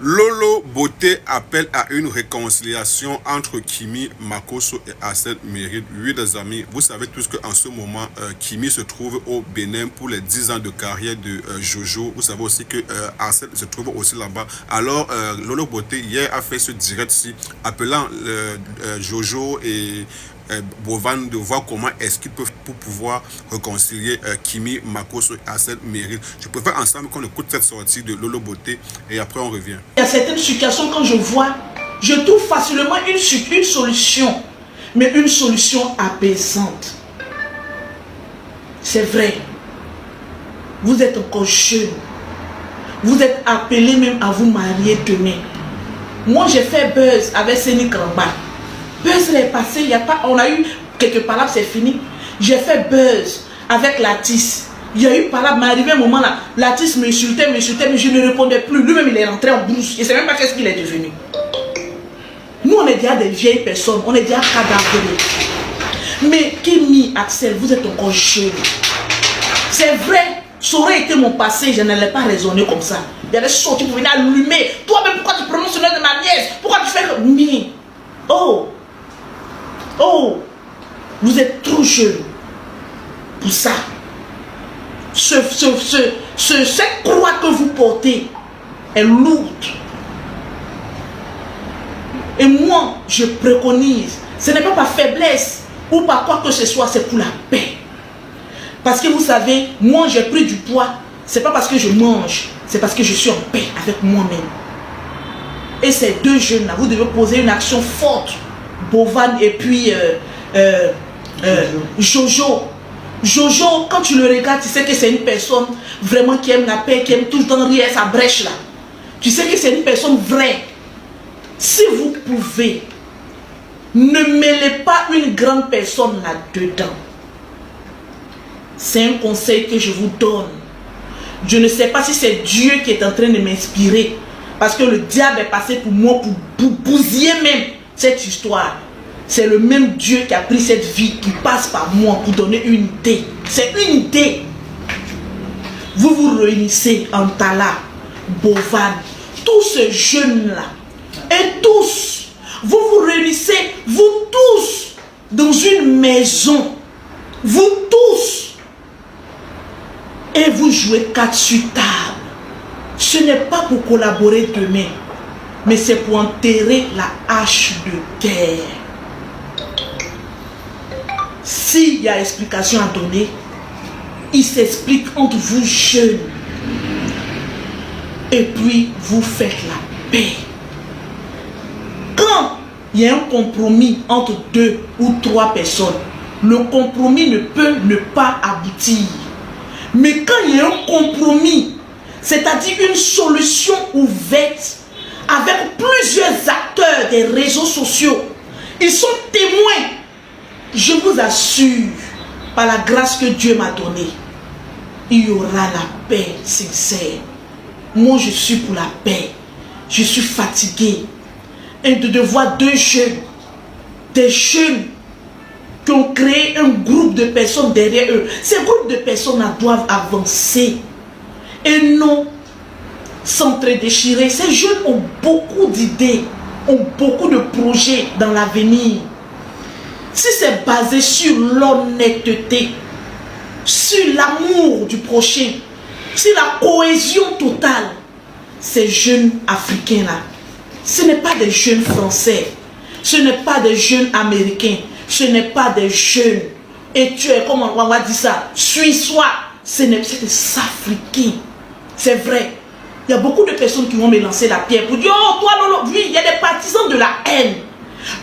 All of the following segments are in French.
Lolo Beauté appelle à une réconciliation entre Kimi Makosso et Arsène Mérine. Oui, les amis, vous savez tous qu'en ce moment, Kimi se trouve au Bénin pour les 10 ans de carrière de Jojo. Vous savez aussi que Arsène se trouve aussi là-bas. Alors, Lolo Beauté, hier, a fait ce direct-ci, appelant Jojo et Bovan de voir comment est-ce qu'ils peuvent pour pouvoir réconcilier Kimi Makosso et Arsène Mérine. Je préfère ensemble qu'on écoute cette sortie de Lolo Beauté et après on revient. Il y a certaines situations quand je vois, je trouve facilement une solution, mais une solution apaisante. C'est vrai. Vous êtes encore jeune. Vous êtes appelé même à vous marier demain. Moi j'ai fait buzz avec Séni Kramba. Buzz est passé, il y a pas, on a eu quelques palabres, c'est fini. J'ai fait buzz avec Latis. Il y a eu palabres, mais arrivé un moment là, Latis m'insultait, mais je ne répondais plus. Lui-même, il est rentré en brousse. Je ne sais même pas qu'est-ce qu'il est devenu. Nous, on est déjà des vieilles personnes, on est déjà cadavrés. Mais Kimi, Axel, vous êtes encore jeune. C'est vrai, ça aurait été mon passé, je n'allais pas raisonner comme ça. Il y a des choses qui pouvaient allumer. Toi-même, pourquoi tu prononces le nom de ma nièce? Pourquoi tu fais comme mi? Oh, vous êtes trop jeune pour ça. Cette croix que vous portez est lourde. Et moi, je préconise, ce n'est pas par faiblesse ou par quoi que ce soit, c'est pour la paix. Parce que vous savez, moi j'ai pris du poids, c'est pas parce que je mange, c'est parce que je suis en paix avec moi-même. Et ces deux jeunes-là, vous devez poser une action forte. Bovan et puis Jojo. Jojo, quand tu le regardes, tu sais que c'est une personne vraiment qui aime la paix, qui aime tout le temps rire sa brèche là. Tu sais que c'est une personne vraie. Si vous pouvez, ne mêlez pas une grande personne là-dedans. C'est un conseil que je vous donne. Je ne sais pas si c'est Dieu qui est en train de m'inspirer. Parce que le diable est passé pour moi pour bousiller même cette histoire. C'est le même Dieu qui a pris cette vie, qui passe par moi pour donner une idée. C'est une idée. Vous vous réunissez en Tala, Bovan, tous ces jeunes-là, et tous, vous vous réunissez, vous tous, dans une maison, vous tous, et vous jouez 4 sur table. Ce n'est pas pour collaborer demain, mais c'est pour enterrer la hache de guerre. S'il y a explication à donner, il s'explique entre vous jeunes. Et puis, vous faites la paix. Quand il y a un compromis entre 2 ou 3 personnes, le compromis ne peut ne pas aboutir. Mais quand il y a un compromis, c'est-à-dire une solution ouverte, avec plusieurs acteurs des réseaux sociaux, ils sont témoins. Je vous assure, par la grâce que Dieu m'a donnée, il y aura la paix sincère. Moi, je suis pour la paix. Je suis fatigué. Et de voir des jeunes qui ont créé un groupe de personnes derrière eux. Ces groupes de personnes doivent avancer et non s'entre-déchirer. Ces jeunes ont beaucoup d'idées, ont beaucoup de projets dans l'avenir. Si c'est basé sur l'honnêteté, sur l'amour du prochain, sur la cohésion totale, ces jeunes Africains-là, ce n'est pas des jeunes Français, ce n'est pas des jeunes Américains, ce n'est pas des jeunes, et tu es, comme on va dire ça, Suissois, c'est des Africains. C'est vrai. Il y a beaucoup de personnes qui vont me lancer la pierre pour dire, oh toi, non, oui, il y a des partisans de la haine.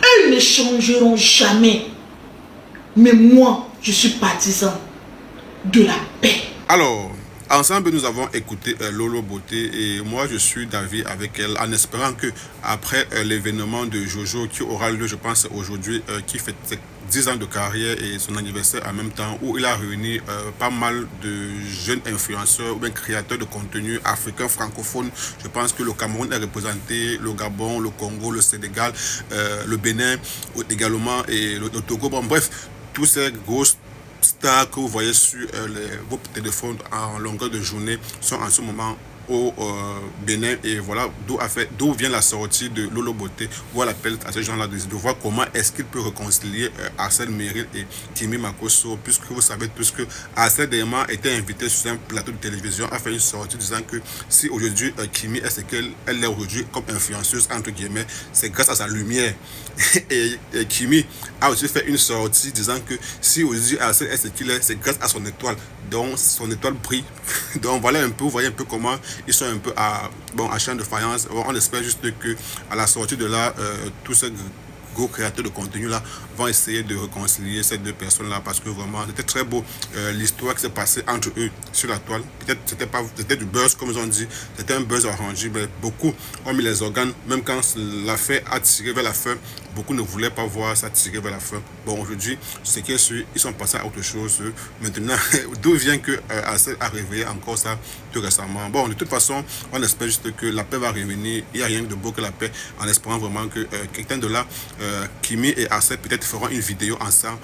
Eux ne changeront jamais. Mais moi, je suis partisan de la paix. Alors, ensemble, nous avons écouté Lolo Beauté et moi, je suis d'avis avec elle en espérant que après l'événement de Jojo qui aura lieu, je pense, aujourd'hui, qui fait 10 ans de carrière et son anniversaire en même temps, où il a réuni pas mal de jeunes influenceurs ou bien créateurs de contenu africains francophones. Je pense que le Cameroun est représenté, le Gabon, le Congo, le Sénégal, le Bénin également et le Togo. Bon, bref, tous ces grosses stars que vous voyez sur vos téléphones en longueur de journée sont en ce moment au Bénin, et voilà d'où vient la sortie de Lolo Beauté, où elle appelle à ces gens-là de voir comment est-ce qu'il peut réconcilier Arsène Merrill et Kimi Makosso, puisque vous savez tous que Arsène Derma était invité sur un plateau de télévision à faire une sortie disant que si aujourd'hui Kimi est ce qu'elle est aujourd'hui comme influenceuse entre guillemets, c'est grâce à sa lumière. et Kimi a aussi fait une sortie disant que si aujourd'hui Arsène est ce qu'il est, c'est grâce à son étoile, donc son étoile brille. Donc voilà un peu, vous voyez un peu comment ils sont un peu à champ de faïence. On espère juste que à la sortie de là, tous ces gros créateurs de contenu là vont essayer de réconcilier ces deux personnes là, parce que vraiment c'était très beau l'histoire qui s'est passée entre eux sur la toile. Peut-être c'était du buzz comme ils ont dit, c'était un buzz arrangé, mais beaucoup ont mis les organes, même quand l'affaire a tiré vers la fin, beaucoup ne voulaient pas voir ça tirer vers la fin. Bon, aujourd'hui c'est qu'ils sont passés à autre chose maintenant. D'où vient que Arsène a réveillé encore ça tout récemment. Bon, de toute façon on espère juste que la paix va revenir. Il n'y a rien de beau que la paix, en espérant vraiment que quelqu'un de là Kimi et Arsène peut-être feront une vidéo ensemble